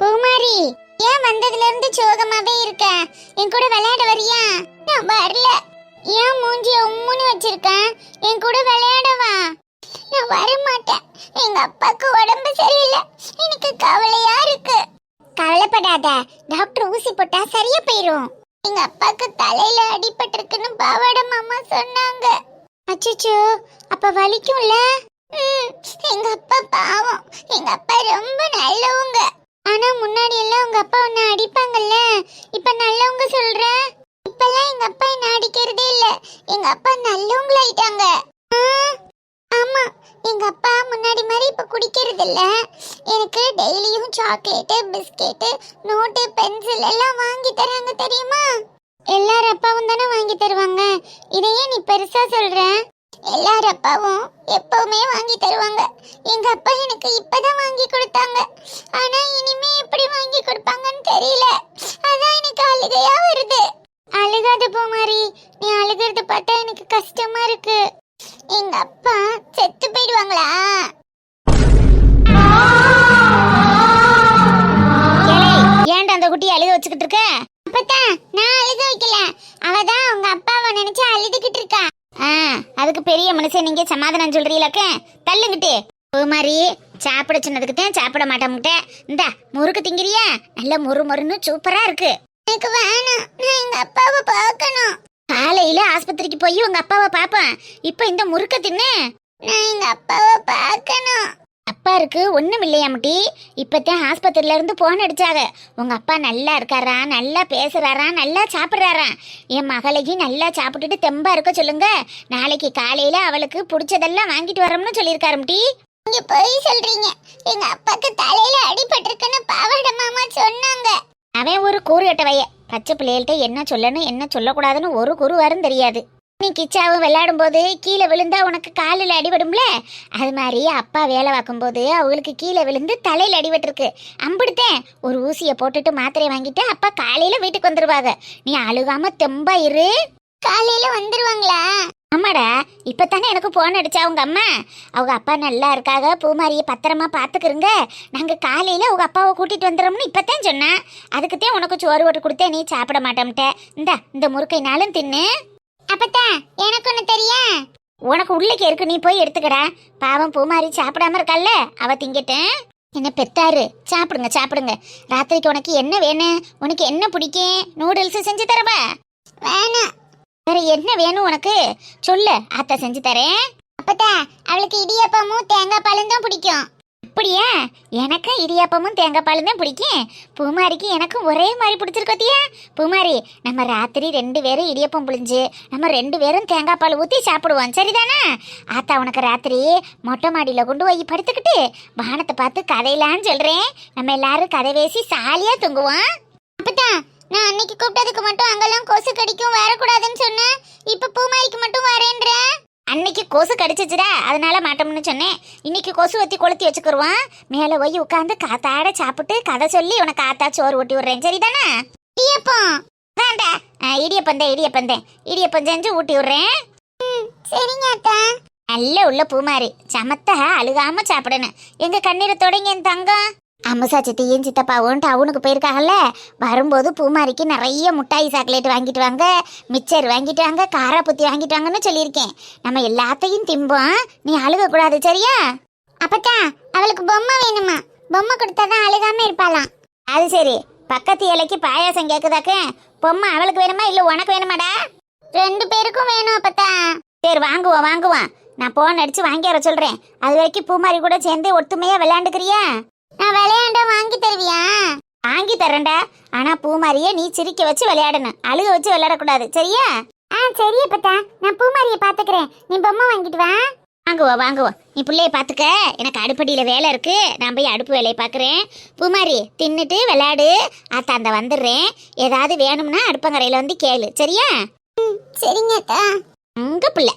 பூமாரி, ஏன் வந்ததுல இருந்து சோகமாவே இருக்க? என் கூட விளையாட வரியா? நான் வரல. ஏன் மூஞ்சி உம்முன்னு வச்சிருக்கேன்? என் கூட விளையாடவா? நான் வர மாட்டேன். எங்க அப்பாக்கு உடம்பு சரியில்லை. எனக்கு கவலையா இருக்கு. கவலைப்படாத, டாக்டர் ஊசி போட்டா சரியா போயிரும். எங்க அப்பாக்கு தலையில அடிபட்டிருக்குன்னு பாவாடை மாமா சொன்னாங்க. அச்சச்சோ, அப்ப வலிக்கும்ல? எங்க அப்பா பாவம். எங்க அப்பா ரொம்ப நல்லவங்க. ஆனா முன்னாடி எல்லாம் உங்க அப்பா உன்னை அடிப்பாங்கல்ல, இப்ப நல்லவங்க சொல்ற? இப்பெல்லாம் எங்க அப்பா என்ன அடிக்கிறதே இல்ல. எங்க அப்பா நல்லவங்களாயிட்டாங்க. ஆமா, எங்க அப்பா முன்னாடி மாதிரி இப்ப குடிக்கிறது இல்ல. எனக்கு டெய்லியும் சாக்லேட், பிஸ்கெட், நோட்டு, பென்சில் எல்லாம் வாங்கி தராங்க தெரியுமா? எல்லார் அப்பாவும் தானே வாங்கி தருவாங்க. இதையே நீ பெருசா சொல்ற? எல்லார் அப்பாவும் எப்பவுமே வாங்கி தருவாங்க. எங்க அப்பா எனக்கு இப்பதான் வாங்கி கொடுத்தாங்க. ஆனா இனிமே எப்படி வாங்கி கொடுப்பாங்கன்னு தெரியல. அதான் எனக்கு அழுகையா வருது. அழுகாத பூமாரி, நீ அழுகிறத பார்த்தா எனக்கு கஷ்டமா இருக்கு. எங்க அப்பா செத்து போயிடுவாங்களா? ஏன்டா அந்த குட்டியை அழுக வச்சுக்கிட்டு இருக்க? அப்பதான் நான் அழுக வைக்கல, அவதான் உங்க அப்பாவை நினைச்சு அழுதுகிட்டு இருக்கா. அதுக்கு பெரிய மனுஷன் நீங்க சமாதானம் சொல்றீங்களாக்க? தள்ளுங்கிட்டு பூமாரி, சாப்பிட சொன்னதுக்கு தான் சாப்பிட மாட்டேன்ட்ட. இந்த முறுக்கு திங்கிறியா? நல்ல மொறு மொறுன்னு சூப்பரா இருக்கு. எனக்கு வேணாம், நான் எங்க அப்பாவை பார்க்கணும். காலையில ஆஸ்பத்திரிக்கு போய் உங்க அப்பாவை பாப்பேன். இப்ப இந்த முறுக்க தின்னு. நான் எங்க அப்பாவை பார்க்கணும். அப்பா இருக்கு ஒண்ணும் இல்லையாமட்டி. இப்பதான் ஆஸ்பத்திரியில இருந்து போன் அடிச்சாங்க. உங்க அப்பா நல்லா இருக்காரா, நல்லா பேசுறாரா, நல்லா சாப்பிடுறாரா. என் மகளையும் நல்லா சாப்பிட்டுட்டு தெம்பா இருக்க சொல்லுங்க. நாளைக்கு காலையில அவளுக்கு பிடிச்சதெல்லாம் வாங்கிட்டு வரோம்னு சொல்லியிருக்காரும்டி. நீங்க போய் சொல்றீங்க. எங்க அப்பாக்கு தலையில அடிபட்டிருக்குன்னு பாவாடை மாமா சொன்னாங்க. அவன் ஒரு கூறு கட்டவைய. பச்சை பிள்ளைகள்கிட்ட என்ன சொல்லணும் என்ன சொல்லக்கூடாதுன்னு ஒரு கூறு வரும் தெரியாது. நீ கிச்சாவும் விளையாடும் போது கீழே விழுந்தா உனக்கு காலில் அடிபடும்ல, அது மாதிரி அப்பா வேலை பார்க்கும்போது அவங்களுக்கு கீழே விழுந்து தலையில் அடிபட்டிருக்கு. அம்பிடுத்தேன் ஒரு ஊசியை போட்டுட்டு மாத்திரை வாங்கிட்டு அப்பா காலையில வீட்டுக்கு வந்துருவாங்க. நீ அழுகாம தெம்பா இரு. காலையில வந்துருவாங்களா? ஆமாடா, இப்பத்தானே எனக்கு போன் அடிச்சா உங்க அம்மா. அவங்க அப்பா நல்லா இருக்காக, பூமாரியை பத்திரமா பாத்துக்கிறங்க, நாங்க காலையில உங்க அப்பாவை கூட்டிட்டு வந்துடுறோம்னு இப்பத்தான் சொன்னேன். அதுக்குத்தான் உனக்கு சோறு ஓட்டு கொடுத்தேன், நீ சாப்பிட மாட்டோம்ட்ட. இந்த முறுக்கைனாலும் தின்னு. அப்பத்தான் எனக்கு ஒண்ணு தெரியும். உனக்கு உள்ளக்கு இருக்கு, நீ போய் எடுத்துக்கடா. பாவம் பூமாரி சாப்பிடாம இருக்கல்ல, அவ திங்கிட்டேன். என்ன பெத்தாரு, சாப்பிடுங்க சாப்பிடுங்க. ராத்திரிக்கு உனக்கு என்ன வேணும்? உனக்கு என்ன பிடிக்கும்? நூடுல்ஸ் செஞ்சு தரவா? வேணாம். வேற என்ன வேணும் உனக்கு சொல்லு, அத்தை செஞ்சு தரேன். அப்பதான் அவளுக்கு இடியாப்பமும் தேங்காய் பாலும் தான் பிடிக்கும். அப்படியா? எனக்கு இடியாப்பமும் தேங்காய் பாலும் தான் பிடிக்கும். பூமாரிக்கு எனக்கும் ஒரே மாதிரி பிடிச்சிருக்கோத்தியா? பூமாரி, நம்ம ராத்திரி 2 பேரும் இடியப்பம் புளிஞ்சு நம்ம 2 பேரும் தேங்காய் பால் ஊற்றி சாப்பிடுவோம், சரிதானே? ஆத்தா உனக்கு ராத்திரி மொட்டை மாடியில் கொண்டு போய் படுத்துக்கிட்டு வானத்தை பார்த்து கதையிலான்னு சொல்றேன். நம்ம எல்லாரும் கதை பேசி சாலியா தூங்குவோம். அப்பதான் நான் அன்னைக்கு கூப்பிட்டதுக்கு மட்டும் அங்கெல்லாம் கொசு கடிக்கும் வரக்கூடாதுன்னு சொன்னேன். இப்ப பூமாரிக்கு மட்டும் வரேன்ற. அன்னைக்கு கொசு கடிச்சிச்சுடா, அதனால மாட்டோம்னு சொன்னேன். இன்னைக்கு கொசு வத்தி கொளுத்தி வச்சுக்கிருவான். மேலே போய் உட்காந்து காத்தாட சாப்பிட்டு கதை சொல்லி உனக்கு ஆத்தா சோறு ஊட்டி விடுறேன், சரிதானே? இடியப்பம் வேண்டா, இடியப்பம் செஞ்சு ஊட்டி விடுறேன். சரிங்க அத்தா. நல்ல உள்ள பூமாரி, சமத்தா அழுகாம சாப்பிடணும். எங்க கண்ணீரை தொடங்கி என் தங்கம். அம்முசா சித்தியும் சித்தப்பாவும் டவுனுக்கு போயிருக்காங்கல்ல, வரும்போது பூமாரிக்கு நிறைய முட்டாய் சாக்லேட் வாங்கிட்டு வாங்க, மிச்சர் வாங்கிட்டு வாங்க, காராப்புத்தி வாங்கிட்டு வாங்கன்னு சொல்லியிருக்கேன். நம்ம எல்லாத்தையும் திம்போம், நீ அழுக கூடாது, சரியா? அப்பதான் அவளுக்கு பொம்மை வேணுமா? பொம்மை கொடுத்தாதான் அழுகாம இருப்பாளாம். அது சரி, பக்கத்து இலைக்கு பாயாசம் கேக்குதாக்க? பொம்மை அவளுக்கு வேணுமா இல்ல உனக்கு வேணுமாடா? 2 பேருக்கும் வேணும். அப்பதான் சரி, வாங்குவோம். நான் போன் அடிச்சு வாங்கி வர சொல்றேன். அது வரைக்கும் பூமாரி கூட சேர்ந்து ஒத்துமையா விளையாண்டுக்கிறியா? நான் விளையாண்ட வாங்கி தருவியா? வாங்கி தரேன்டா. ஆனா பூமாரியை நீ சிரிக்க வச்சு விளையாடணும், அழுக வச்சு விளையாடக்கூடாது, சரியா? சரி அப்பத்தா, நான் பூமாரியை பாத்துக்கிறேன். நீ பொம்மை வாங்கிட்டு வா. வாங்குவோம். நீ பிள்ளைய பாத்துக்க, எனக்கு அடுப்படியில வேலை இருக்கு, நான் போய் அடுப்பு வேலையை பாக்குறேன். பூமாரி தின்னுட்டு விளையாடு, ஆத்தா அந்த வந்துடுறேன். ஏதாவது வேணும்னா அடுப்பங்கரையில வந்து கேளு, சரியா? சரிங்க அத்தா. உங்க பிள்ளை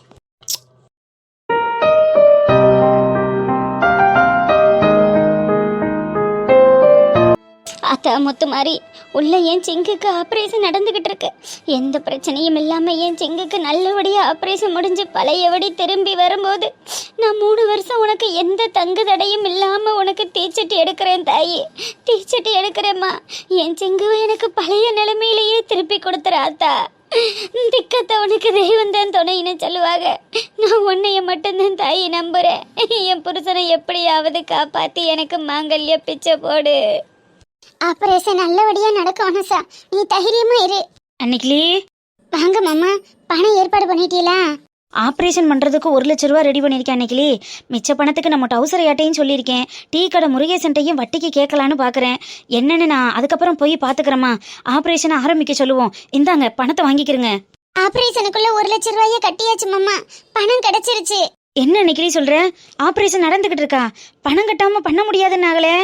முத்து மாதிரி உள்ள என் சிங்குக்கு ஆப்ரேஷன் நடந்துகிட்டு இருக்கு. எந்த பிரச்சனையும் இல்லாம என் சிங்குக்கு நல்லபடியா ஆப்ரேஷன் முடிஞ்சு பழையபடி திரும்பி வரும்போது நான் 3 வருஷம் உனக்கு எந்த தங்கு தடையும் இல்லாம உனக்கு தீச்சட்டி எடுக்கிறேன் தாயி, தீச்சட்டி எடுக்கிறேம்மா. என் சிங்குவை எனக்கு பழைய நிலைமையிலேயே திருப்பி கொடுத்துறாத்தா. திக்கத்தை உனக்கு தெய்வம் தான் துணைன்னு சொல்லுவாங்க. நான் உன்னைய மட்டும்தான் தாயி நம்புறேன். என் புருஷனை எப்படியாவது காப்பாத்தி எனக்கு மாங்கல்ய பிச்சை போடு. ஆபரேஷன் நல்லபடியா நடக்கும் அனசா, நீ தைரியமா இரு. அன்னைக்கிளி வாங்க மாமா, பணம் ஏற்பாடு பண்ணிட்டீங்களா? ஆப்ரேஷன் பண்ணுறதுக்கு 1 லட்ச ரூபா ரெடி பண்ணியிருக்கேன் அன்னைக்கிளி. மிச்ச பணத்துக்கு நம்ம டவுசர் யாட்டையும் சொல்லியிருக்கேன். டீ கடை முருகேசன்ட்டையும் வட்டிக்கு கேட்கலான்னு பார்க்குறேன். என்னன்னு நான் அதுக்கப்புறம் போய் பார்த்துக்கிறேம்மா. ஆப்ரேஷனை ஆரம்பிக்க சொல்லுவோம். இந்தாங்க பணத்தை வாங்கிக்கிறேங்க. ஆபரேஷனுக்குள்ள 1 லட்ச ரூபாயை கட்டியாச்சு மாமா, பணம் கிடைச்சிருச்சு. என்ன அன்னைக்கிளி சொல்கிற? ஆப்ரேஷன் நடந்துக்கிட்டு இருக்கா? பணம் கட்டாமல் பண்ண முடியாதுன்னாங்களே.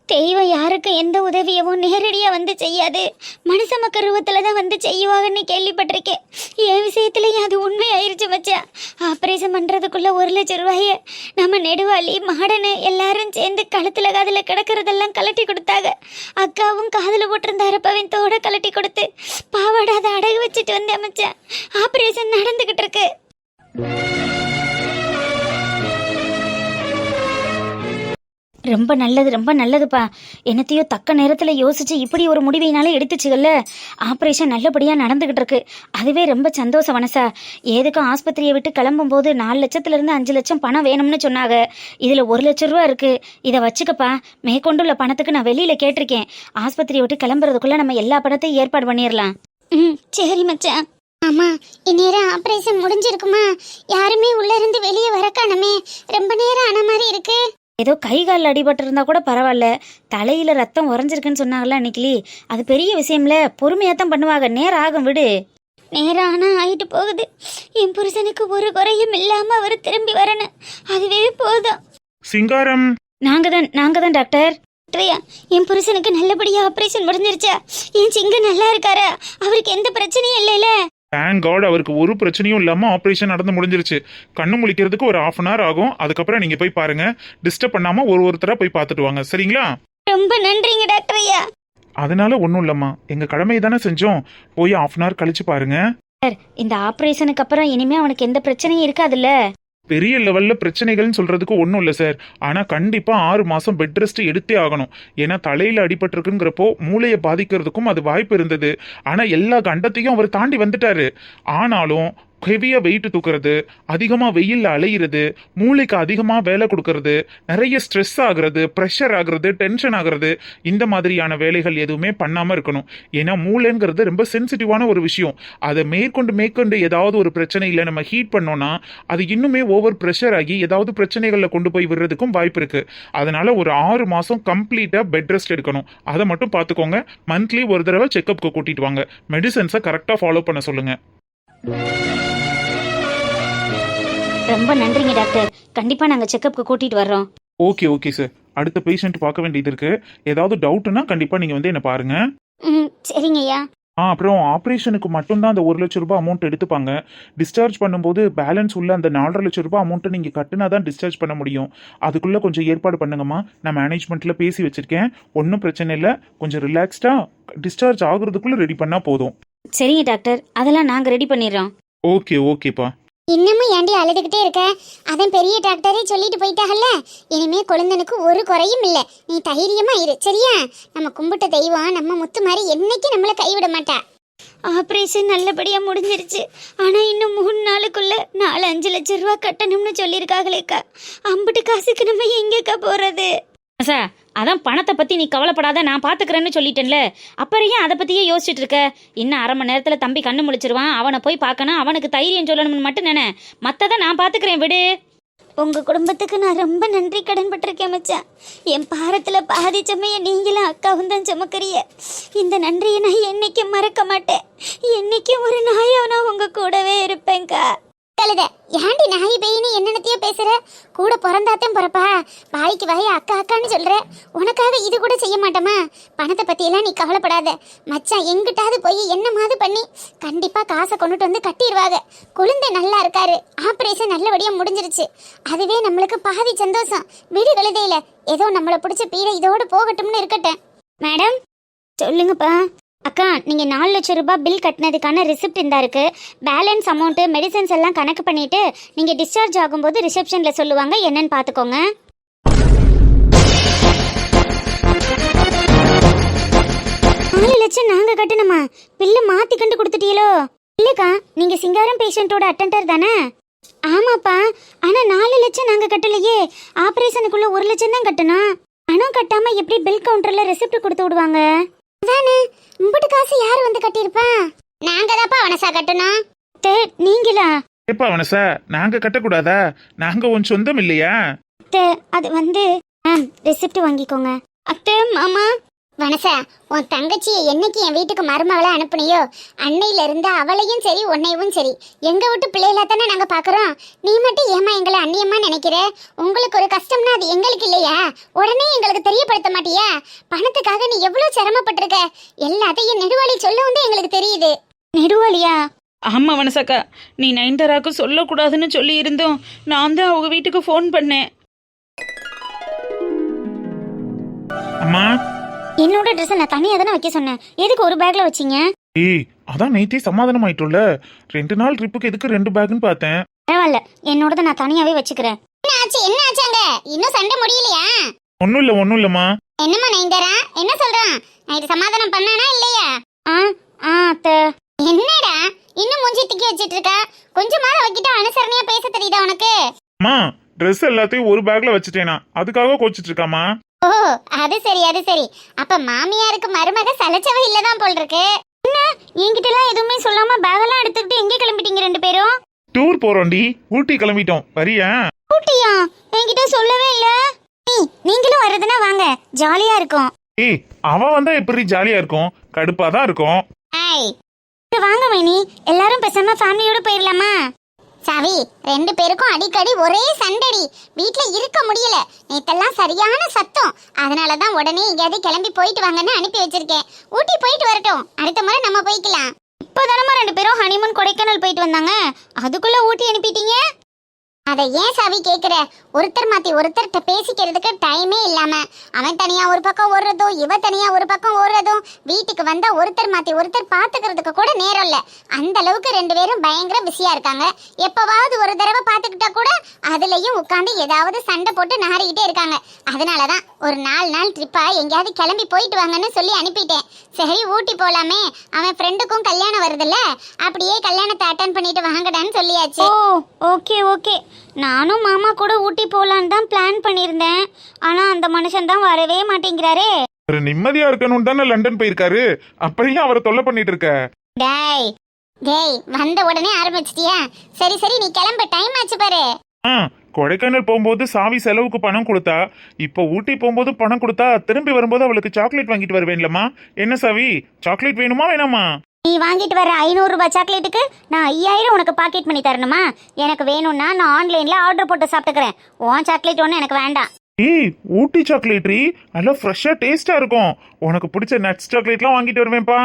தெய்வம் யாருக்கு எந்த உதவியவும் நேரடியா வந்து செய்யாது, மனுஷ மக்கள் ரூபத்துல தான் வந்து செய்வாங்கன்னு கேள்விப்பட்டிருக்கேன். என் விஷயத்துலயும் அது உண்மை ஆயிருச்சு மச்சான். ஆப்ரேஷன் பண்றதுக்குள்ள 1 லட்ச ரூபாய நம்ம நெடுவாளி மாடனு எல்லாரும் சேர்ந்து கழுத்துல காதுல கிடக்கிறதெல்லாம் கலட்டி கொடுத்தாங்க. அக்காவும் காதுல போட்டிருந்த அரப்பவன் தோட கலட்டி கொடுத்து பாவாடாத அடகு வச்சுட்டு வந்தேன் மச்சான். ஆப்ரேஷன் நடந்துகிட்டு இருக்கு. ரொம்ப நல்லது, ரொம்ப நல்லதுப்பா. என்னத்தையோ தக்க நேரத்தில் யோசிச்சு இப்படி ஒரு முடிவையினால எடுத்துச்சுகள்ல. ஆப்ரேஷன் நல்லபடியாக நடந்துக்கிட்டு இருக்கு. அதுவே ரொம்ப சந்தோஷம் மனசா. ஏதுக்கும் ஆஸ்பத்திரியை விட்டு கிளம்பும்போது 4 லட்சத்துலேருந்து 5 லட்சம் பணம் வேணும்னு சொன்னாங்க. இதில் 1 லட்ச ரூபா இருக்குது. இதை வச்சுக்கப்பா. மேற்கொண்டுள்ள பணத்துக்கு நான் வெளியில் கேட்டிருக்கேன். ஆஸ்பத்திரியை விட்டு கிளம்புறதுக்குள்ளே நம்ம எல்லா பணத்தையும் ஏற்பாடு பண்ணிடலாம். சரி மச்சான். ஆமா, இந்நேரம் ஆப்ரேஷன் முடிஞ்சிருக்குமா? யாருமே உள்ள இருந்து வெளியே வரக்கானமே. ரொம்ப நேரம் ஆன மாதிரி இருக்கு. ஏதோ கை காலில் அடிபட்டு இருந்தா கூட பரவாயில்ல. தலையில ரத்தம் உறைஞ்சிருக்குன்னு சொன்னாங்கல்ல அன்னைக்கிளி. அது பெரிய விஷயம்ல. பொறுமையாத்தான் பண்ணுவாங்க. நேரம் ஆகும் விடு. நேரம் ஆனா ஆயிட்டு போகுது. என் புருஷனுக்கு ஒரு குறையும் இல்லாம அவர் திரும்பி வரணும், அதுவே போதும். சிங்காரம், நாங்க தான் டாக்டர். என் புருஷனுக்கு நல்லபடியா ஆபரேஷன் முடிஞ்சிருச்சா? என் சிங்க நல்லா இருக்காரா? அவருக்கு எந்த பிரச்சனையும் இல்லைல? தேங்க் காட், அவருக்கு ஒரு பிரச்சனையும் இல்லாம ஆபரேஷன் நடந்து முடிஞ்சிருச்சு. கண்ணு முழிக்கிறதுக்கு ஒரு 1/2 hour ஆகும். அதுக்கப்புறம் நீங்க போய் பாருங்க. டிஸ்டர்ப் பண்ணாம ஒருத்தரா போய் பார்த்துட்டு வாங்க, சரிங்களா? ரொம்ப நன்றிங்க டாக்டர் ஐயா. அதனால ஒன்றும் இல்லம்மா, எங்க கடமையை தானே செஞ்சோம். போய் 1/2 hour கழிச்சு பாருங்க. சார், இந்த ஆப்ரேஷனுக்கு அப்புறம் இனிமே அவனுக்கு எந்த பிரச்சனையும் இருக்காதுல்ல? பெரிய லெவல்ல பிரச்சனைகள்னு சொல்றதுக்கு ஒன்றும் இல்லை சார். ஆனா கண்டிப்பா 6 மாசம் பெட் ரெஸ்ட் எடுத்தே ஆகணும். ஏன்னா தலையில அடிபட்டிருக்குங்கிறப்போ மூளையை பாதிக்கிறதுக்கும் அது வாய்ப்பு இருந்தது. ஆனா எல்லா கண்டத்தையும் அவர் தாண்டி வந்துட்டாரு. ஆனாலும் ஹெவியா வெயிட் தூக்குறது, அதிகமா வெயில்ல அலையிறது, மூளைக்கு அதிகமா வேலை கொடுக்கறது, நிறைய ஸ்ட்ரெஸ் ஆகுறது, ப்ரெஷர் ஆகுறது, டென்ஷன் ஆகுறது, இந்த மாதிரியான வேலைகள் எதுவுமே பண்ணாம இருக்கணும். ஏன்னா மூளைங்கிறது ரொம்ப சென்சிட்டிவான ஒரு விஷயம். அதை மேற்கொண்டு ஏதாவது ஒரு பிரச்சனையில நம்ம ஹீட் பண்ணோம்னா அது இன்னுமே ஓவர் ப்ரெஷர் ஆகி ஏதாவது பிரச்சனைகளில் கொண்டு போய் விடுறதுக்கும் வாய்ப்பு இருக்கு. அதனால ஒரு 6 மாசம் கம்ப்ளீட்டா பெட் ரெஸ்ட் எடுக்கணும். அதை மட்டும் பார்த்துக்கோங்க. மந்த்லி ஒரு தடவை செக்அப்க்கு கூட்டிட்டு வாங்க. மெடிசன்ஸை கரெக்டாக ஃபாலோ பண்ண சொல்லுங்க. ரொம்ப நன்றிங்க டாக்டர். கண்டிப்பா நாங்க செக்கப்புக்கு கூட்டிட்டு வர்றோம். Okay sir. அடுத்த பேஷண்ட் பார்க்க வேண்டியது இருக்கு. ஏதாவது டவுட்னா கண்டிப்பா நீங்க வந்து என்ன பாருங்க. சரிங்க ஐயா. அப்புறம் ஆப்ரேஷனுக்கு மட்டும்தான் அந்த 1 லட்ச ரூபாய் அமௌண்ட் எடுத்துப்பாங்க. டிஸ்சார்ஜ் பண்ணும்போது பேலன்ஸ் உள்ள அந்த 4.5 லட்ச ரூபாய் அமௌண்ட்டை நீங்க கட்டினா தான் டிஸ்சார்ஜ் பண்ண முடியும். அதுக்குள்ள கொஞ்சம் ஏற்பாடு பண்ணுங்கம்மா. நான் மேனேஜ்மெண்ட்ல பேசி வச்சிருக்கேன். ஒன்றும் பிரச்சனை இல்லை. கொஞ்சம் ரிலாக்ஸ்டா டிஸ்சார்ஜ் ஆகுறதுக்குள்ள ரெடி பண்ணா போதும். சரிங்க டாக்டர், அதெல்லாம் நாங்க ரெடி பண்ணிடுறோம். ஓகேப்பா. இன்னமும் ஏண்டி அழுதுகிட்டே இருக்க? அதான் பெரிய டாக்டரே சொல்லிட்டு போயிட்டாங்கல்ல. இனிமே குழந்தனுக்கு ஒரு குறையும் இல்ல. நீ தைரியமா இரு, சரியா? நம்ம கும்பிட்ட தெய்வம் நம்ம முத்து மாதிரி என்னைக்கு நம்மள கைவிட மாட்டா. ஆப்ரேஷன் நல்லபடியா முடிஞ்சிருச்சு. ஆனா இன்னும் 3 நாளுக்குள்ள 4-5 லட்சம் ரூபாய் கட்டணும்னு சொல்லியிருக்காங்களேக்கா. அம்புட்டு காசுக்கு நம்ம எங்கக்கா போறது? சார், அதான் பணத்தை பத்தி நீ கவலைப்படாத, நான் பாத்துக்கிறேன்னு சொல்லிட்டேன்ல. அப்புறம் ஏன் அதை பத்தியே யோசிச்சுட்டு இருக்க? இன்னும் 1/2 மணி நேரத்துல தம்பி கண்ணு முழிச்சிருவான். அவனை போய் பார்க்கணும், அவனுக்கு தைரியம் சொல்லணும்னு மட்டும் நினை. மத்ததை நான் பாத்துக்கிறேன், விடு. உங்க குடும்பத்துக்கு நான் ரொம்ப நன்றி கடன் பட்டிருக்கேன் மச்சான். என் பாரத்துல பாதி சமய நீங்களும் அக்காவும் தான் சுமக்கிறீங்க. இந்த நன்றியை நான் என்னைக்கும் மறக்க மாட்டேன். என்னைக்கும் ஒரு நாயா நான் உங்க கூடவே இருப்பேன்க்கா. கழுத, ஏண்டி நாய் பெயின்னு என்னென்னத்தையோ பேசுற? கூட பிறந்தாத்தையும் பிறப்பா? வாய்க்கு வாய் அக்கா அக்கான்னு சொல்ற. உனக்காக இது கூட செய்ய மாட்டோமா? பணத்தை பத்தியெல்லாம் நீ கவலைப்படாத மச்சான். எங்கிட்டாவது போய் என்னமாவது பண்ணி கண்டிப்பா காசை கொண்டுட்டு வந்து கட்டிடுவாங்க. குழந்தை நல்லா இருக்காரு. ஆப்ரேஷன் நல்லபடியா முடிஞ்சிருச்சு. அதுவே நம்மளுக்கு பாதி சந்தோஷம். விடு கழுதையில. ஏதோ நம்மளை பிடிச்ச பீடை இதோடு போகட்டும்னு இருக்கட்டும். மேடம், சொல்லுங்கப்பா. அக்கா, நீங்க 4 லட்சம் ரூபாய் பில் கட்டினதுக்கான ரிசிப்ட் இந்த இருக்கு. பேலன்ஸ் அமௌண்ட், மெடிசன்ஸ் எல்லாம் கணக்கு பண்ணிட்டு நீங்க டிஸ்சார்ஜ் ஆகும்போது ரிசப்ஷன்ல சொல்லுவாங்க, என்னன்னு பாத்துக்கோங்க. 4 லட்சம் நாங்க கட்டணுமா? பில்லு மாத்தி கண்டு கொடுத்துட்டீங்களோ? இல்லக்கா, நீங்க சிங்காரம் பேஷண்டோட அட்டெண்டர் தானே? ஆமாப்பா, ஆனா 4 லட்சம் நாங்க கட்டலையே. ஆபரேஷனுக்குள்ள 1 லட்சம் தான் கட்டணும். பணம் கட்டாம எப்படி பில் கவுண்டர்ல ரெசிப்ட் கொடுத்து விடுவாங்க? அதானே, இம்புட்டு காசு யார் வந்து கட்டியிருப்பா? நாங்க தான்ப்பா வனசா கட்டணும். நீங்களா? எப்பா வனசா, நாங்க கட்டக்கூடாதா? நாங்க உன் சொந்தம் இல்லையா? அது வந்து ரெசிப்ட் வாங்கிக்கோங்க. அத்தை, மாமா. வனசா, உன் தங்கச்சியை என்னைக்கு என் வீட்டுக்கு மருமகளை அனுப்புனியோ அன்னையில இருந்து அவளையும் சரி உன்னையும் சரி எங்க வீட்டு பிள்ளைகளா தானே நாங்க பாக்குறோம். நீ மட்டும் ஏமா எங்களை அந்நியமா நினைக்கிற? உங்களுக்கு ஒரு கஷ்டம்னா அது எங்களுக்கு இல்லையா? உடனே எங்களுக்கு தெரியப்படுத்த மாட்டியா? பணத்துக்காக நீ எவ்வளவு சிரமப்பட்டிருக்க, எல்லாத்தையும் நெடுவாளி சொல்ல வந்து எங்களுக்கு தெரியுது. நெடுவாளியா? ஆமா வனசாக்கா, நீ நயன்தாராக்கு சொல்லக்கூடாதுன்னு சொல்லி இருந்தோம். நான் தான் அவங்க வீட்டுக்கு ஃபோன் பண்ணேன். அம்மா, என்னோட ட்ரெஸ் நான் தனியா தானே வைக்க சொன்னேன், எதுக்கு ஒரு பேக்ல வச்சீங்க? ஏய், அதான் நேத்தே சமாதானம் ஆயிட்டோம்ல. 2 நாள் ட்ரிப்புக்கு எதுக்கு 2 பேக்னு பார்த்தேன். பரவாயில்ல, என்னோடத நான் தனியாவே வச்சுக்கிறேன். என்ன ஆச்சாங்க? இன்னும் சண்டை முடியலையா? ஒண்ணும் இல்லம்மா. என்னம்மா நைந்தரா, என்ன சொல்றான்? நைட்டு சமாதானம் பண்ணானா இல்லையா? அத்தை. என்னடா இன்னும் மூஞ்சி திக்கி வச்சிட்டு இருக்கா? கொஞ்சமாவது அவகிட்ட அனுசரணையா பேச தெரியுதா உனக்கு? அம்மா, ட்ரெஸ் எல்லாத்தையும் ஒரு பேக்ல வச்சுட்டேனா, அதுக்காக கோச்சிட்டு இருக்காமா? ஓ, அது சரி அது சரி. அப்ப மாமியாருக்கு மருமக சலைச்சவ இல்லதான் போல் இருக்கு. என்ன என்கிட்ட எல்லாம் எதுவுமே சொல்லாம பேகெல்லாம் எடுத்துக்கிட்டு எங்க கிளம்பிட்டீங்க 2 பேரும்? டூர் போறோம்டி, ஊட்டி கிளம்பிட்டோம். வரியா? ஊட்டியா? என்கிட்ட சொல்லவே இல்ல. நீங்களும் வர்றதுன்னா வாங்க, ஜாலியா இருக்கும். ஏய், அவ வந்தா எப்படி ஜாலியா இருக்கும்? கடுப்பாதான் இருக்கும். வாங்க மைனி, எல்லாரும் பேசாம ஃபேமிலியோட போயிடலாமா? சாவி, 2 பேருக்கும் அடிக்கடி ஒரே சண்டடி, வீட்ல இருக்க முடியல. நேத்தெல்லாம் சரியான சத்தம். அதனாலதான் உடனே எங்கேயாவது கிளம்பி போயிட்டு வாங்கன்னு அனுப்பி வச்சிருக்கேன். ஊட்டி போயிட்டு வரட்டும், அடுத்த முறை நம்ம போய்க்கலாம். இப்போதானமா 2 பேரும் ஹனிமூன் கொடைக்கானல் போயிட்டு வந்தாங்க, அதுக்குள்ள ஊட்டி அனுப்பிட்டீங்க. அதை ஏன் சாவி கேக்குற? ஒருத்தர் மாத்தி ஒருத்தர்கிட்ட பேசிக்கிறதுக்கு டைமே இல்லாம அவன் தனியா ஒரு பக்கம் ஓடுறதும் இவ தனியா ஒரு பக்கம் ஓடுறதும், வீட்டுக்கு வந்தா ஒருத்தர் மாத்தி ஒருத்தர் பாத்துக்கிறதுக்கு கூட நேரம் இல்ல. அந்த அளவுக்கு 2 பேரும் பயங்கர பிஸியா இருக்காங்க. எப்பவாவது ஒரு தடவை பாத்துக்கிட்டா கூட அதுலயும் உட்காந்து ஏதாவது சண்டை போட்டு நாரிக்கிட்டே இருக்காங்க. அதனாலதான் ஒரு 4 நாள் ட்ரிப்பா எங்கேயாவது கிளம்பி போயிட்டு வாங்கன்னு சொல்லி அனுப்பிட்டேன். சரி, ஊட்டி போலாமே, அவன் ஃப்ரெண்டுக்கும் கல்யாணம் வருதுல்ல, அப்படியே கல்யாணத்தை அட்டன் பண்ணிட்டு வாங்கடான்னு சொல்லியாச்சு. ஓகே ஓகே, நானும் மாமா கூட ஊட்டி போலான்னு தான் பிளான் பண்ணியிருந்தேன். ஆனா அந்த மனுஷன் தான் வரவே மாட்டேங்கிறாரே. ஒரு நிம்மதியா இருக்கணும்னு தானே லண்டன் போயிருக்காரு, அப்படியே அவரை தொல்லை பண்ணிட்டு இருக்க. டேய் டேய், வந்த உடனே ஆரம்பிச்சிட்டியா? சரி சரி, நீ கிளம்ப, டைம் ஆச்சு பாரு. கொடைக்கானல் போகும்போது சாவி செலவுக்கு பணம் கொடுத்தா, இப்போ ஊட்டி போகும்போது பணம் கொடுத்தா, திரும்பி வரும்போது அவளுக்கு சாக்லேட் வாங்கிட்டு வருவேன்லம்மா. என்ன சாவி, சாக்லேட் வேணுமா வேணாமா? நீ வாங்கிட்டு வர 500 ரூபாய் சாக்லேட்டுக்கு நான் 5000 உனக்கு பாக்கெட் பண்ணி தரணுமா? எனக்கு வேணும்னா நான் ஆன்லைன்ல ஆர்டர் போட்டு சாப்பிட்டுக்கிறேன். உன் சாக்லேட் ஒன்றும் எனக்கு வேண்டாம். ஏய், ஊட்டி சாக்லேட்ரி நல்லா ஃப்ரெஷ்ஷா டேஸ்டா இருக்கும். உனக்கு பிடிச்ச நட்ஸ் சாக்லேட்லாம் வாங்கிட்டு வருவேன்ப்பா.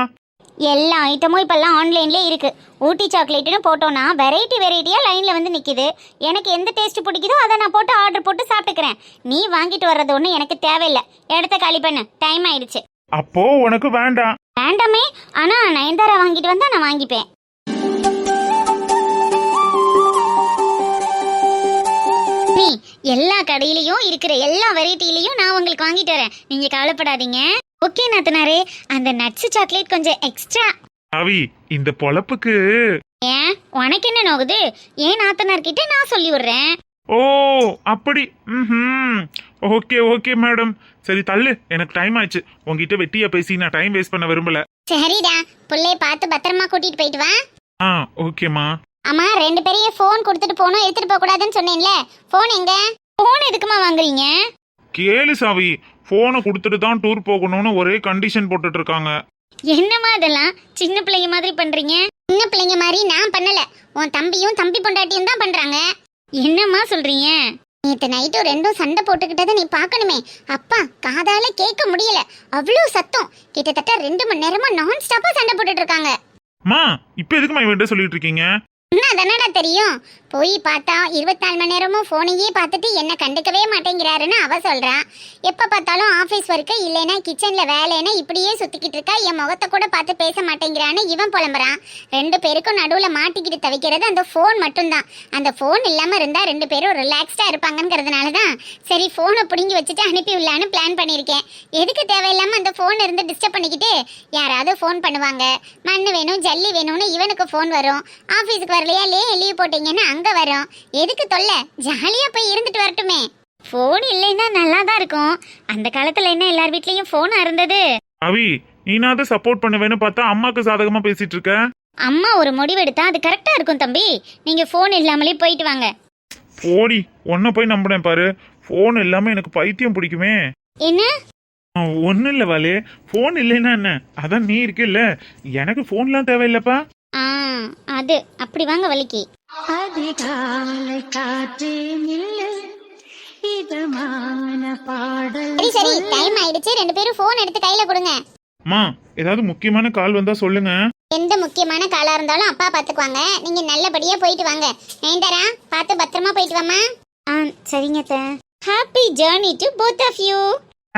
எல்லா ஐட்டமும் இப்பெல்லாம் ஆன்லைன்லேயே இருக்கு. ஊட்டி சாக்லேட்டுன்னு போட்டோன்னா வெரைட்டியாக லைனில் வந்து நிற்கிது. எனக்கு எந்த டேஸ்ட் பிடிக்குதோ அதை நான் போட்டு ஆர்டர் போட்டு சாப்பிட்டுக்கிறேன். நீ வாங்கிட்டு வர்றது ஒன்றும் எனக்கு தேவையில்லை. இடத்த காலி பண்ணு, டைம் ஆயிடுச்சு. அப்போ உனக்கு வேண்டாம். வேண்டாமே, ஆனால் நயன்தாரா வாங்கிட்டு வந்தா நான் வாங்கிப்பேன். எல்லா கடையிலையும் இருக்கிற எல்லா வெரைட்டிலையும் நான் உங்களுக்கு வாங்கிட்டு வரேன், நீங்க கவலைப்படாதீங்க. ஓகே நாத்தனாரே, அந்த நட்ஸ் சாக்லேட் கொஞ்சம் எக்ஸ்ட்ரா. அவி, இந்த பொழப்புக்கு ஏன் உனக்கு என்ன நோகுது? ஏன் நாத்தனார் கிட்ட நான் சொல்லி விடுறேன். ஓ அப்படி. ஓகே ஓகே மேடம், சரி தள்ளு, எனக்கு டைம் ஆயிடுச்சு. உங்ககிட்ட வெட்டியா பேசி நான் டைம் வேஸ்ட் பண்ண விரும்பல. சரிடா, புள்ளைய பார்த்து பத்திரமா கூட்டிட்டு போயிட்டு வா. ஓகேமா. அம்மா, 2 பேரையும் ஃபோன் கொடுத்துட்டு போகணும், எடுத்துட்டு போக கூடாதுன்னு சொன்னேன்ல. ஃபோன் எங்க? ஃபோன் எதுக்குமா வாங்குறீங்க? கேளு சாவி, போனை கொடுத்துட்டு தான் டூர் போகணும்னு ஒரே கண்டிஷன் போட்டுட்டு இருக்காங்க. என்னம்மா இதெல்லாம் சின்ன பிள்ளைங்க மாதிரி பண்றீங்க? சின்ன பிள்ளைங்க மாதிரி நான் பண்ணல, உன் தம்பியும் தம்பி பொண்டாட்டியும் தான் பண்றாங்க. என்னம்மா சொல்றீங்க? நேத்து நைட்டு 2 சண்டை போட்டுக்கிட்டதை நீ பார்க்கணுமே. அப்பா, காதால கேட்க முடியல, அவ்வளோ சத்தம். கிட்டத்தட்ட 2 மணி நேரமா நான் ஸ்டாப்பா சண்டை போட்டுட்டு இருக்காங்க. மா, இப்போ எதுக்குமா இவன்ட்ட சொல்லிட்டு இருக்கீங்க? என்ன தானடா தெரியும், போய் பார்த்தா 24 மணி நேரமும் போனையே பார்த்துட்டு என்ன கண்டுக்கவே மாட்டேங்கிறாருன்னு அவ சொல்றா. எப்ப பார்த்தாலும் ஆபீஸ் ஒர்க்கு இல்லைன்னா கிச்சன்ல வேலைன்னு இப்படியே சுத்திக்கிட்டு இருக்கா. என் முகத்தை கூட பார்த்து பேச மாட்டேங்கிறான்னு இவன் புலம்புறான். 2 பேருக்கும் நடுவுல மாட்டிக்கிட்டு தவிக்கிறது அந்த போன் மட்டும்தான். அந்த போன் இல்லாம இருந்தா 2 பேரும் ரிலாக்ஸ்டா இருப்பாங்கங்கிறதுனாலதான் சரி போனை பிடுங்கி வச்சுட்டு அனுப்பி விடலான்னு பிளான் பண்ணிருக்கேன். எதுக்கு தேவையில்லாம அந்த போன் இருந்து டிஸ்டர்ப் பண்ணிக்கிட்டு யாராவது போன் பண்ணுவாங்க. மண்ணு வேணும் ஜல்லி வேணும்னு இவனுக்கு போன் வரும். ஆபீஸுக்கு வரலையா லீவ் போட்டீங்கன்னா அங்க வரும். எதுக்கு தொல்லை? ஜாலியா போய் இருந்துட்டு வரட்டுமே. ஃபோன் இல்லைன்னா நல்லா தான் இருக்கும். அந்த காலத்துல என்ன எல்லார் வீட்லயும் ஃபோனா இருந்தது? அவி, நீனாவது சப்போர்ட் பண்ணுவேன்னு பார்த்தா அம்மாக்கு சாதகமா பேசிட்டு இருக்க. அம்மா ஒரு முடிவு எடுத்தா அது கரெக்டா இருக்கும் தம்பி. நீங்க ஃபோன் இல்லாமலே போயிட்டு வாங்க. போடி, ஒன்ன போய் நம்பினேன் பாரு. போன் இல்லாம எனக்கு பைத்தியம் பிடிக்குமே. என்ன? ஒன்னும் இல்ல வாலே, போன் இல்லைன்னா என்ன, அதான் நீ இருக்குல்ல, எனக்கு போன்லாம் தேவையில்லப்பா. அது அப்படி வாங்க வலிக்கு. அதிகாலை காற்றே நில்லு இதமான பாடல். சரி சரி, டைம் ஆயிடுச்சு. 2 பேரும் போன் எடுத்து கையில கொடுங்க. அம்மா, ஏதாவது முக்கியமான கால் வந்தா சொல்லுங்க. எந்த முக்கியமான காலா இருந்தாலும் அப்பா பாத்துக்குவாங்க. நீங்க நல்லபடியா போயிட்டு வாங்க. நயன்தாரா, பார்த்து பத்திரமா போயிட்டு வாமா. சரிங்க அத்தை. Happy journey to both of you.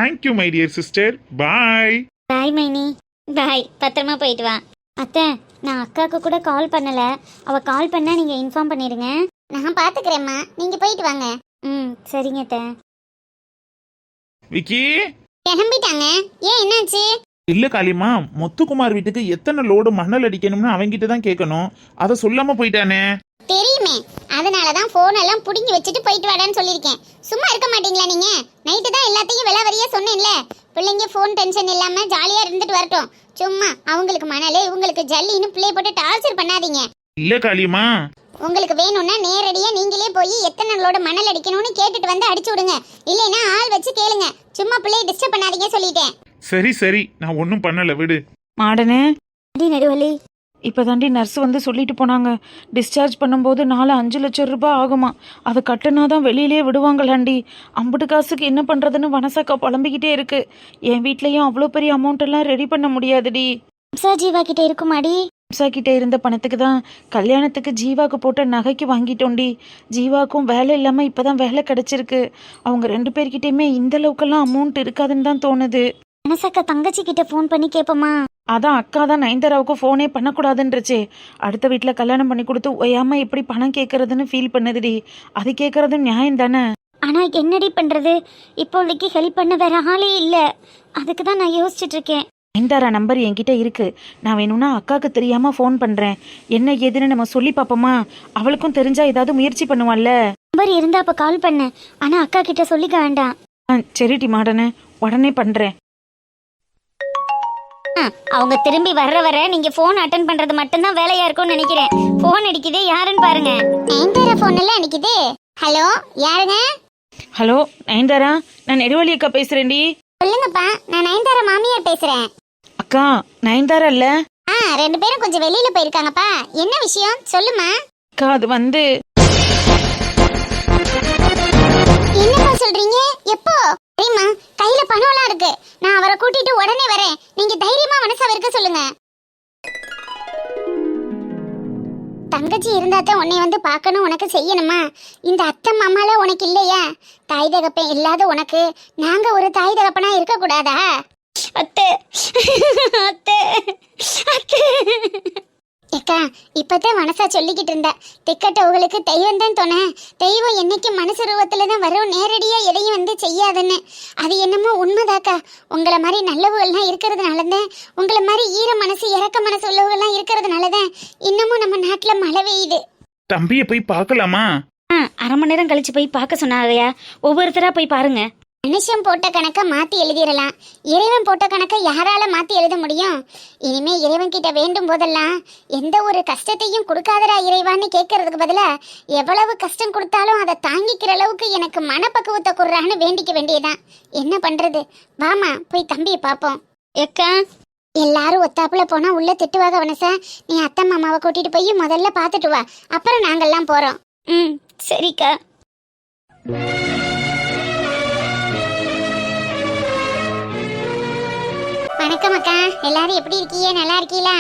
Thank you my dear sister. Bye. Bye மைனி. பாய், பத்திரமா போயிட்டு வா. அத்தை, நான் அக்காவுக்கு கூட கால் பண்ணல. அவ கால் பண்ணா நீங்க இன்ஃபார்ம் பண்ணிருங்க. நான் பாத்துக்கிறேம்மா, நீங்க போயிட்டு வாங்க. சரிங்க அத்தை. விக்கி. கிளம்பிட்டாங்க. ஏன், என்னாச்சு? இல்ல காளிமா, முத்துக்குமார் வீட்டுக்கு எத்தனை லோடு மணல் அடிக்கணும்னு அவங்கிட்ட தான் கேட்கணும். அதை சொல்லாம போயிட்டானே. தெரியுமே, அதனாலதான் போன் எல்லாம் புடிங்கி வச்சுட்டு போயிட்டு வாடான்னு சொல்லிருக்கேன். சும்மா இருக்க மாட்டீங்களா நீங்க? நைட்டு தான் எல்லாத்தையும் விலாவரியா சொன்னேன்ல. பிள்ளைங்க போன் டென்ஷன் இல்லாம ஜாலியா இருந்துட்டு வரட்டும். சும்மா அவங்களுக்கு மணலே இவங்களுக்கு ஜல்லின்னு பிள்ளை போட்டு டார்ச்சர் பண்ணாதீங்க. இல்ல காளிமா, உங்களுக்கு வேணும்னா நேரடியா நீங்களே போய் எத்தனை லோடு மணல் அடிக்கணும்னு கேட்டுட்டு வந்து அடிச்சு விடுங்க. இல்லைன்னா ஆள் வச்சு கேளுங்க. சும்மா பிள்ளைய டிஸ்டர்ப் பண்ணாதீங்க சொல்லிட்டேன். சரி சரி, நான் ஒன்னும் பண்ணல, விடு. மாடனே, அடி நடுவலி. இப்போதாண்டி நர்ஸ் வந்து சொல்லிட்டு போனாங்க, டிஸ்சார்ஜ் பண்ணும்போது 4-5 லட்சம் ரூபாய் ஆகுமா. அதை கட்டுனா தான் வெளியிலே விடுவாங்களாண்டி. அம்புட்டு காசுக்கு என்ன பண்ணுறதுன்னு வனசாக்கா புலம்பிக்கிட்டே இருக்கு. என் வீட்லேயும் அவ்வளோ பெரிய அமௌண்ட் எல்லாம் ரெடி பண்ண முடியாதுடி. ஜீவா கிட்ட இருக்குமாடி? கிட்ட இருந்த பணத்துக்கு தான் கல்யாணத்துக்கு ஜீவாக்கு போட்ட நகைக்கு வாங்கிட்டோண்டி. ஜீவாக்கும் வேலை இல்லாமல் இப்போ தான் வேலை கிடச்சிருக்கு. அவங்க 2 பேர்கிட்டயுமே இந்த அளவுக்கெல்லாம் அமௌண்ட் இருக்காதுன்னு தான் தோணுது. மனசாக்கா தங்கச்சி கிட்ட ஃபோன் பண்ணி கேட்போமா? அதான் அக்கா தான் நயன்தாராவுக்கு ஃபோனே பண்ணக்கூடாதுன்றச்சே. அடுத்த வீட்டில் கல்யாணம் பண்ணி கொடுத்து ஒய்யாம எப்படி பணம் கேட்கறதுன்னு ஃபீல் பண்ணுதுடி. அது கேட்கறது நியாயம் தானே. ஆனா என்னடி பண்றது? இப்போதைக்கு ஹெல்ப் பண்ண வேற ஆளே இல்ல. அதுக்கு தான் நான் யோசிச்சுட்டு இருக்கேன். நயன்தாரா நம்பர் என்கிட்ட இருக்கு. நான் வேணும்னா அக்காவுக்கு தெரியாம ஃபோன் பண்றேன். என்ன ஏதுன்னு நம்ம சொல்லி பாப்போமா? அவளுக்கும் தெரிஞ்சா ஏதாவது முயற்சி பண்ணுவாள்ல. நம்பர் இருந்தா அப்ப கால் பண்ண. ஆனா அக்கா கிட்ட சொல்லிக்க வேண்டாம். சரிடி மாடனே, உடனே பண்றேன். அவங்க திரும்பி வர நீங்க போன் அட்டன் பண்றது மட்டும்தான் வேலையா இருக்கும்னு நினைக்கிறேன். போன் அடிக்குதே, யாருன்னு பாருங்க. நயன்தாரா போன் எல்லாம் அடிக்குது. ஹலோ, யாருங்க? ஹலோ நயன்தாரா, நான் நெடுவலி அக்கா பேசுறேன்டி. சொல்லுங்கப்பா, நான் நயன்தாரா மாமியார் பேசுறேன். அக்கா, நயன்தாரா இல்ல? 2 பேரும் கொஞ்சம் வெளியில போயிருக்காங்கப்பா. என்ன விஷயம் சொல்லுமா? அக்கா, அது வந்து என்னப்பா சொல்றீங்க? எப்போ? சரிம்மா, கையில பணம்லாம் இருக்கு. நான் அவரை கூட்டிட்டு உடனே வரேன். நீங்க தைரியமா மனசா இருக்க சொல்லுங்க. தங்கச்சி இருந்தாதான் உன்னை வந்து பார்க்கணும், உனக்கு செய்யணுமா? இந்த அத்தை மாமால உனக்கு இல்லையா? தாய் தகப்பன் இல்லாத உனக்கு நாங்க ஒரு தாய் தகப்பனா இருக்க கூடாதா? அத்தை அத்தை அத்தை. ஏக்கா, இப்பதான் மனசா சொல்லிக்கிட்டு இருந்தா. திக்கட்டவங்களுக்கு தெய்வம் தான் தோண. தெய்வம் என்னைக்கு மனசு ரூபத்துலதான் வரும், நேரடியா எதையும் வந்து செய்யாதுன்னு. அது என்னமோ உண்மைதாக்கா. உங்களை மாதிரி நல்லவங்கள்லாம் இருக்கிறதுனாலதான், உங்களை மாதிரி ஈர மனசு இறக்க மனசு உள்ளவங்கள்லாம் இருக்கிறதுனாலதான் இன்னமும் நம்ம நாட்டுல மழை பெய்யுது. தம்பியை போய் பார்க்கலாமா? 1/2 மணி நேரம் கழிச்சு போய் பார்க்க சொன்னாங்கயா. ஒவ்வொருத்தரா போய் பாருங்க. மனுஷன் போட்ட கணக்க மாத்தி எழுதிடலாம். இறைவன் போட்ட கணக்க யாரால மாத்தி எழுத முடியும்? இனிமே இறைவன் கிட்ட வேண்டும் போதெல்லாம் எந்த ஒரு கஷ்டத்தையும் கொடுக்காதடா இறைவான்னு கேட்கறதுக்கு பதிலா எவ்வளவு கஷ்டம் கொடுத்தாலும் அதை தாங்கிக்கிற அளவுக்கு எனக்கு மனப்பக்குவத்தை கொடுறான்னு வேண்டிக்க வேண்டியதான். என்ன பண்றது? வாமா, போய் தம்பியை பார்ப்போம். எக்கா, எல்லாரும் ஒத்தாப்புல போனா உள்ள திட்டுவாக வனசா. நீ அத்தை மாமாவை கூட்டிட்டு போய் முதல்ல பார்த்துட்டு வா, அப்புறம் நாங்கெல்லாம் போறோம். சரிக்கா. வணக்கம் அக்கா, எல்லாரும் எப்படி இருக்கீங்க? நல்லா இருக்கீங்களா?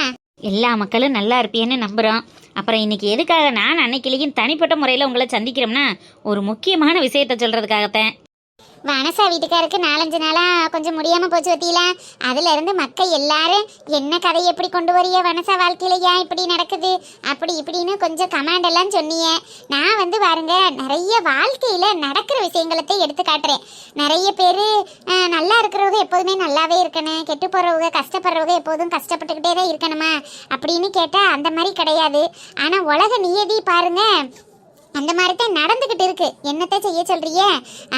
எல்லா மக்களும் நல்லா இருப்பீன்னு நம்புறோம். அப்புறம் இன்னைக்கு எதுக்காக நான் அன்னைக்கிலேயும் தனிப்பட்ட முறையில் உங்களை சந்திக்கிறோம்னா ஒரு முக்கியமான விஷயத்த சொல்கிறதுக்காகத்தான். வனசா வீட்டுக்காருக்கு 4-5 நாளா கொஞ்சம் முடியாம போச்சு வத்தியில. அதுல இருந்து மக்கள் எல்லாரும் என்ன கதையை எப்படி கொண்டு வரிய வனசா வாழ்க்கையில ஏன் இப்படி நடக்குது அப்படி இப்படின்னு கொஞ்சம் கமாண்ட் எல்லாம் சொன்னீங்க. நான் வந்து பாருங்க நிறைய வாழ்க்கையில நடக்கிற விஷயங்களத்தை எடுத்து காட்டுறேன். நிறைய பேர் நல்லா இருக்கிறவங்க எப்போதுமே நல்லாவே இருக்கணும், கெட்டு போறவங்க கஷ்டப்படுறவங்க எப்போதும் கஷ்டப்பட்டுக்கிட்டே தான் இருக்கணுமா அப்படின்னு கேட்டா அந்த மாதிரி கிடையாது. ஆனா உலக நியதி பாருங்க அந்த மாதிரி தான் நடந்துகிட்டு இருக்கு. என்னத்தை செய்ய சொல்றியே?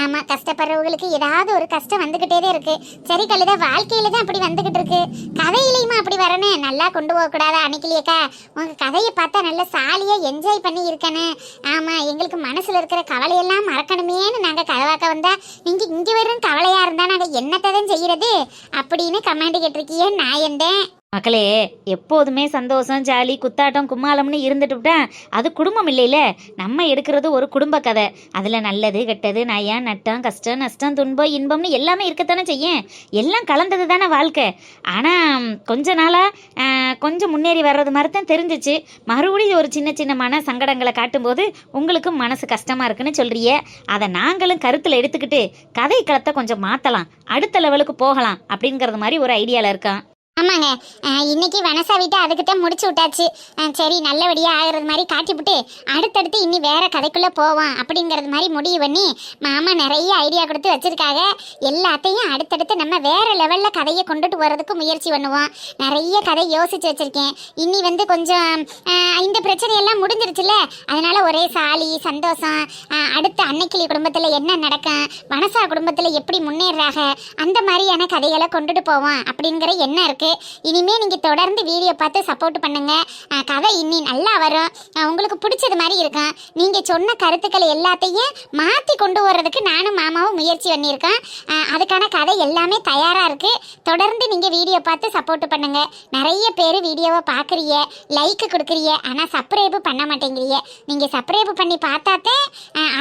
ஆமா, கஷ்டப்படுறவங்களுக்கு ஏதாவது ஒரு கஷ்டம் வந்துகிட்டே தான் இருக்கு. சரி கழுத, வாழ்க்கையில தான் அப்படி வந்துகிட்டு இருக்கு, கதையிலையுமா அப்படி வரணும். நல்லா கொண்டு போக கூடாதா? அன்னைக்கிலேக்கா உங்க கதையை பார்த்தா நல்ல சாலியா என்ஜாய் பண்ணி இருக்கணும். ஆமா, எங்களுக்கு மனசுல இருக்கிற கவலையெல்லாம் மறக்கணுமேன்னு நாங்க கதவாக்க வந்தா நீங்க இங்க வரும் கவலையா இருந்தா நாங்க என்னத்தை தான் செய்யறது அப்படின்னு கமெண்ட் கேட்டிருக்கியே. நான் எந்தேன் மக்களே, எப்போதுமே சந்தோஷம் ஜாலி குத்தாட்டம் கும்மாளம்னு இருந்துட்டுவிட்டா அது குடும்பம் இல்லையில. நம்ம எடுக்கிறது ஒரு குடும்ப கதை. அதில் நல்லது கெட்டது நயா நட்டம் கஷ்டம் நஷ்டம் துன்பம் இன்பம்னு எல்லாமே இருக்கத்தானே செய்யும். எல்லாம் கலந்தது தானே வாழ்க்கை. ஆனால் கொஞ்ச நாளாக கொஞ்சம் முன்னேறி வர்றது மாதிரி தான் தெரிஞ்சிச்சு. மறுபடியும் ஒரு சின்ன சின்ன மன சங்கடங்களை காட்டும்போது உங்களுக்கும் மனசு கஷ்டமாக இருக்குன்னு சொல்கிறிய. அதை நாங்களும் கருத்தில் எடுத்துக்கிட்டு கதை களத்தை கொஞ்சம் மாற்றலாம், அடுத்த லெவலுக்கு போகலாம் அப்படிங்கிறது மாதிரி ஒரு ஐடியாவில் இருக்கோம். ஆமாங்க, இன்னைக்கு வனசா வீட்டை அதுக்கிட்ட முடிச்சு விட்டாச்சு. சரி, நல்லபடியா ஆகிறது மாதிரி காட்டிவிட்டு அடுத்தடுத்து இனி வேற கதைக்குள்ள போவோம் அப்படிங்கறது மாதிரி முடிவு பண்ணி மாமா நிறைய ஐடியா கொடுத்து வச்சிருக்காங்க. எல்லாத்தையும் அடுத்தடுத்து நம்ம வேற லெவல்ல கதையை கொண்டுட்டு போறதுக்கு முயற்சி பண்ணுவோம். நிறைய கதை யோசிச்சு வச்சிருக்கேன். இனி வந்து கொஞ்சம் இந்த பிரச்சனையெல்லாம் முடிஞ்சிருச்சுல, அதனால ஒரே சாலி சந்தோஷம். அடுத்த அன்னைக்கிளி குடும்பத்துல என்ன நடக்கும், வனசா குடும்பத்துல எப்படி முன்னேறாங்க, அந்த மாதிரியான கதைகளை கொண்டுட்டு போவோம் அப்படிங்கிற எண்ணம் இருக்கு. இனிமே நீங்க தொடர்ந்து வீடியோ பார்த்து சப்போர்ட் பண்ணுங்க. கதை இன்னி நல்லா வரும், உங்களுக்கு பிடிச்சது மாதிரி இருக்கும். நீங்க சொன்ன கருத்துக்களை எல்லாத்தையும் மாத்தி கொண்டு வர்றதுக்கு நானும் மாமாவும் முயற்சி பண்ணியிருக்கோம். அதுக்கான கதை எல்லாமே தயாரா இருக்கு. தொடர்ந்து நீங்க வீடியோ பார்த்து சப்போர்ட் பண்ணுங்க. நிறைய பேர் வீடியோவை பாக்குறீங்க, லைக் கொடுக்குறீங்க, ஆனா சப்ஸ்கிரைப் பண்ண மாட்டேங்கிறீங்க. நீங்க சப்ஸ்கிரைப் பண்ணி பார்த்தாத்தே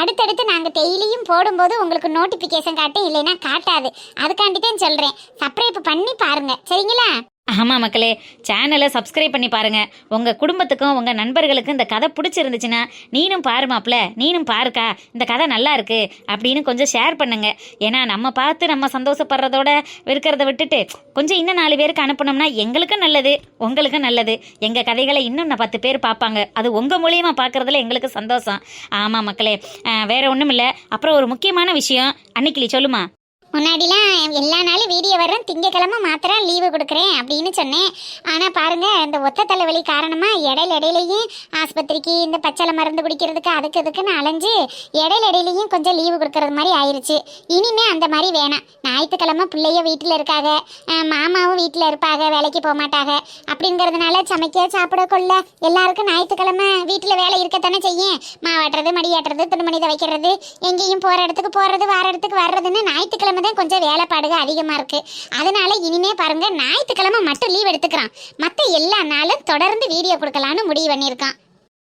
அடுத்தடுத்து நாங்க டெய்லியும் போடும்போது உங்களுக்கு நோட்டிபிகேஷன் காட்டும், இல்லைன்னா காட்டாது. அதுக்காண்டி தான் சொல்றேன், சப்ஸ்கிரைப் பண்ணி பாருங்க, சரிங்களா? ஆமாம் மக்களே, சேனலை சப்ஸ்கிரைப் பண்ணி பாருங்கள். உங்கள் குடும்பத்துக்கும் உங்கள் நண்பர்களுக்கும் இந்த கதை பிடிச்சிருந்துச்சுன்னா நீனும் பாருமாப்ல, நீனும் பாருக்கா இந்த கதை நல்லா இருக்கு அப்படின்னு கொஞ்சம் ஷேர் பண்ணுங்க. ஏன்னா நம்ம பார்த்து நம்ம சந்தோஷப்படுறதோட இருக்கிறத விட்டுட்டு கொஞ்சம் இன்னும் 4 பேருக்கு அனுப்பினோம்னா எங்களுக்கும் நல்லது, உங்களுக்கும் நல்லது. எங்கள் கதைகளை இன்னும் 10 பேர் பார்ப்பாங்க. அது உங்கள் மூலியமாக பார்க்குறதுல எங்களுக்கு சந்தோஷம். ஆமாம் மக்களே, வேற ஒன்றும் இல்லை. அப்புறம் ஒரு முக்கியமான விஷயம், அன்னைக்கிளி சொல்லுமா. முன்னாடிலாம் எல்லா நாளும் வீடியோ வர்றேன், திங்கக்கிழமை மாத்திரம் லீவு கொடுக்குறேன் அப்படின்னு சொன்னேன். ஆனால் பாருங்க, இந்த ஒத்த தலைவலி காரணமாக இடையிலையும் ஆஸ்பத்திரிக்கு இந்த பச்சளை மருந்து குடிக்கிறதுக்கு அதுக்கு இதுக்குன்னு அலைஞ்சு இடையிலையும் கொஞ்சம் லீவு கொடுக்கறது மாதிரி ஆயிடுச்சு. இனிமே அந்த மாதிரி வேணாம். ஞாயிற்றுக்கிழமை பிள்ளைய வீட்டில் இருக்காங்க, மாமாவும் வீட்டில் இருப்பாங்க, வேலைக்கு போக மாட்டாங்க. அப்படிங்கிறதுனால சமைக்க சாப்பிட கொள்ள எல்லாருக்கும் ஞாயிற்றுக்கிழமை வீட்டில் வேலை இருக்கத்தானே செய்யும். மாவாட்டுறது மடியாட்டுறது துணிமணி துவைக்கிறது எங்கேயும் போகிற இடத்துக்கு போகிறது வார இடத்துக்கு வர்றதுன்னு ஞாயிற்றுக்கிழமை கொஞ்சம் வேலைப்பாடுக அதிகமா இருக்கு. அதனால இனிமே பாருங்க, ஞாயிற்றுக்கிழமை மட்டும் லீவ் எடுத்துக்கிறான், மற்ற எல்லா நாளும் தொடர்ந்து வீடியோ கொடுக்கலான்னு முடிவு பண்ணியிருக்கான்.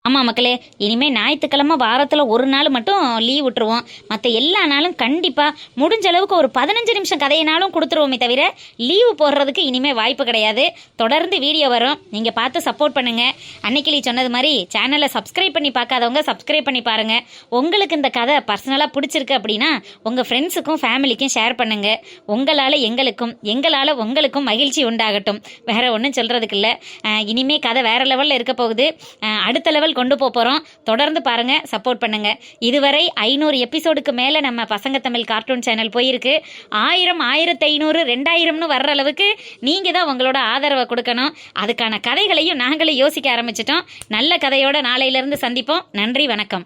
ஆமாம் மக்களே, இனிமேல் ஞாயிற்றுக்கிழமை வாரத்தில் ஒரு நாள் மட்டும் லீவ் விட்டுருவோம். மற்ற எல்லா நாளும் கண்டிப்பாக முடிஞ்ச அளவுக்கு ஒரு 15 நிமிஷம் கதையினாலும் கொடுத்துருவோமே தவிர லீவு போடுறதுக்கு இனிமேல் வாய்ப்பு கிடையாது. தொடர்ந்து வீடியோ வரும், நீங்கள் பார்த்து சப்போர்ட் பண்ணுங்கள். அன்னைக்கிளி சொன்னது மாதிரி சேனலை சப்ஸ்கிரைப் பண்ணி பார்க்காதவங்க சப்ஸ்கிரைப் பண்ணி பாருங்கள். உங்களுக்கு இந்த கதை பர்சனலாக பிடிச்சிருக்கு அப்படின்னா உங்கள் ஃப்ரெண்ட்ஸுக்கும் ஃபேமிலிக்கும் ஷேர் பண்ணுங்கள். உங்களால் எங்களுக்கும் எங்களால் உங்களுக்கும் மகிழ்ச்சி உண்டாகட்டும். வேறு ஒன்றும் சொல்கிறதுக்கு இல்லை. இனிமேல் கதை வேறு லெவலில் இருக்க போகுது. அடுத்த லெவல் கொண்டு போகிறோம். தொடர்ந்து பாருங்க, சப்போர்ட் பண்ணுங்க. இதுவரை 500 எபிசோடுக்கு மேல நம்ம பசங்க தமிழ் கார்ட்டூன் சேனல் போயிருக்கு. 1000 1500 2000ன்னு வர்ற அளவுக்கு நீங்க தான் உங்களோட ஆதரவை கொடுக்கணும். அதுக்கான கதைகளையும் நாங்களே யோசிக்க ஆரம்பிச்சிட்டோம். நல்ல கதையோட நாளையிலிருந்து சந்திப்போம். நன்றி, வணக்கம்.